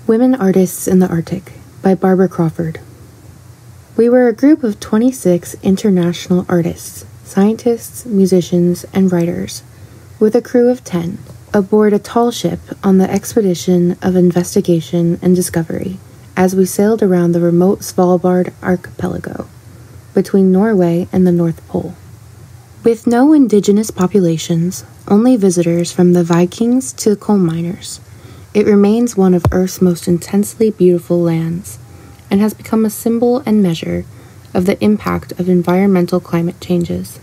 Women Artists in the Arctic by Barbara Crawford. We were a group of 26 international artists, scientists, musicians, and writers, with a crew of 10, aboard a tall ship on the expedition of investigation and discovery as we sailed around the remote Svalbard archipelago, between Norway and the North Pole. With no indigenous populations, only visitors from the Vikings to the coal miners, it remains one of Earth's most intensely beautiful lands, and has become a symbol and measure of the impact of environmental climate changes.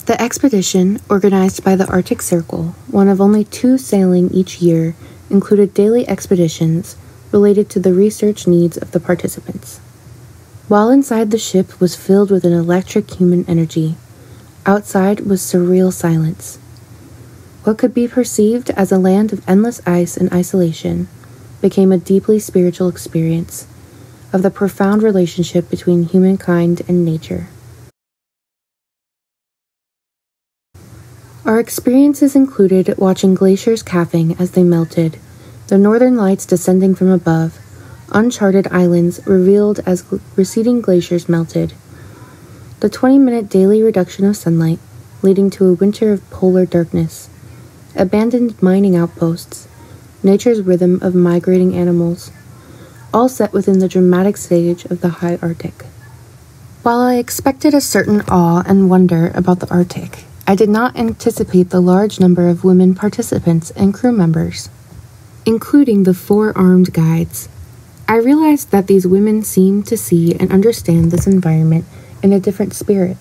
The expedition, organized by the Arctic Circle, one of only 2 sailing each year, included daily expeditions related to the research needs of the participants. While inside the ship was filled with an electric human energy, outside was surreal silence. What could be perceived as a land of endless ice and isolation became a deeply spiritual experience of the profound relationship between humankind and nature. Our experiences included watching glaciers calving as they melted, the northern lights descending from above, uncharted islands revealed as receding glaciers melted, the 20-minute daily reduction of sunlight leading to a winter of polar darkness, abandoned mining outposts, nature's rhythm of migrating animals, all set within the dramatic stage of the high Arctic. While I expected a certain awe and wonder about the Arctic, I did not anticipate the large number of women participants and crew members, including the 4 armed guides. I realized that these women seemed to see and understand this environment in a different spirit,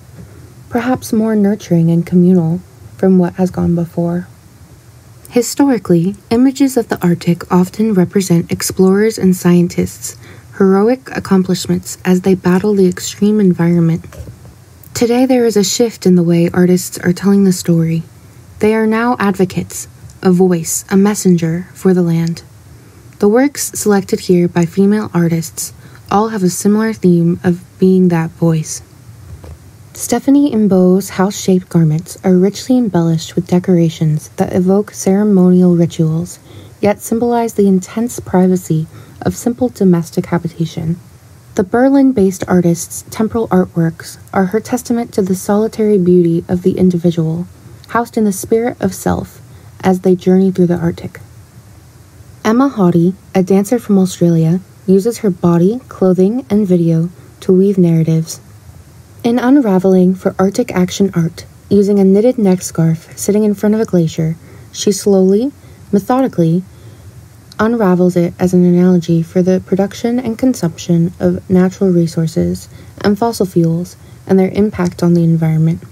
perhaps more nurturing and communal from what has gone before. Historically, images of the Arctic often represent explorers and scientists' heroic accomplishments as they battle the extreme environment. Today there is a shift in the way artists are telling the story. They are now advocates, a voice, a messenger for the land. The works selected here by female artists all have a similar theme of being that voice. Stephanie Imbeau's house-shaped garments are richly embellished with decorations that evoke ceremonial rituals, yet symbolize the intense privacy of simple domestic habitation. The Berlin-based artist's temporal artworks are her testament to the solitary beauty of the individual, housed in the spirit of self as they journey through the Arctic. Emma Hawdy, a dancer from Australia, uses her body, clothing, and video to weave narratives. In Unraveling for Arctic Action Art, using a knitted neck scarf sitting in front of a glacier, she slowly, methodically, unravels it as an analogy for the production and consumption of natural resources and fossil fuels and their impact on the environment.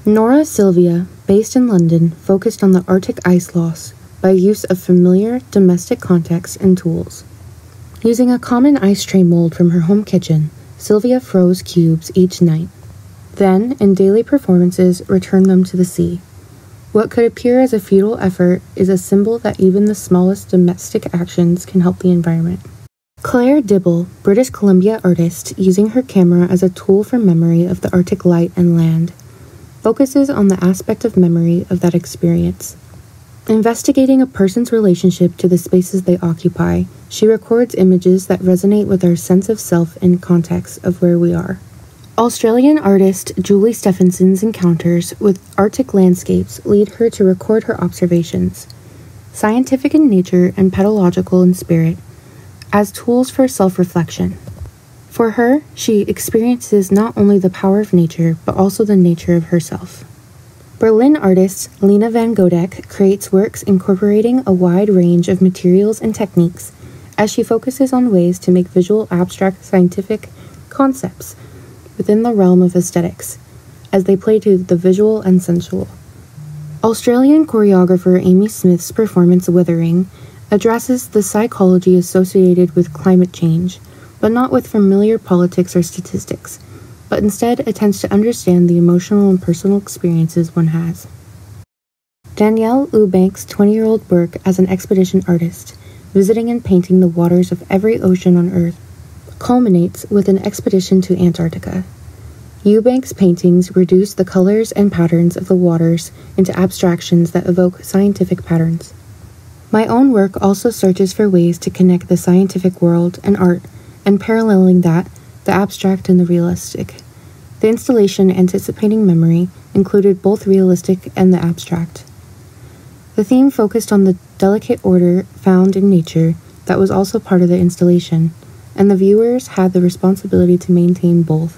Nora Sylvia, based in London, focused on the Arctic ice loss by use of familiar domestic contexts and tools. Using a common ice tray mold from her home kitchen, Sylvia froze cubes each night. Then, in daily performances, returned them to the sea. What could appear as a futile effort is a symbol that even the smallest domestic actions can help the environment. Claire Dibble, British Columbia artist, using her camera as a tool for memory of the Arctic light and land, focuses on the aspect of memory of that experience. Investigating a person's relationship to the spaces they occupy, she records images that resonate with our sense of self in context of where we are. Australian artist Julie Stephenson's encounters with Arctic landscapes lead her to record her observations, scientific in nature and pedagogical in spirit, as tools for self-reflection. For her, she experiences not only the power of nature, but also the nature of herself. Berlin artist Lena van Godek creates works incorporating a wide range of materials and techniques as she focuses on ways to make visual abstract scientific concepts within the realm of aesthetics, as they play to the visual and sensual. Australian choreographer Amy Smith's performance Withering addresses the psychology associated with climate change, but not with familiar politics or statistics, but instead attempts to understand the emotional and personal experiences one has. Danielle Eubank's 20-year-old work as an expedition artist, visiting and painting the waters of every ocean on Earth, culminates with an expedition to Antarctica. Eubank's paintings reduce the colors and patterns of the waters into abstractions that evoke scientific patterns. My own work also searches for ways to connect the scientific world and art, and paralleling that, the abstract and the realistic. The installation Anticipating Memory included both realistic and the abstract. The theme focused on the delicate order found in nature that was also part of the installation, and the viewers had the responsibility to maintain both.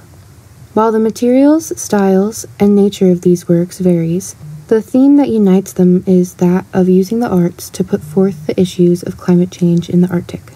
While the materials, styles, and nature of these works varies, the theme that unites them is that of using the arts to put forth the issues of climate change in the Arctic.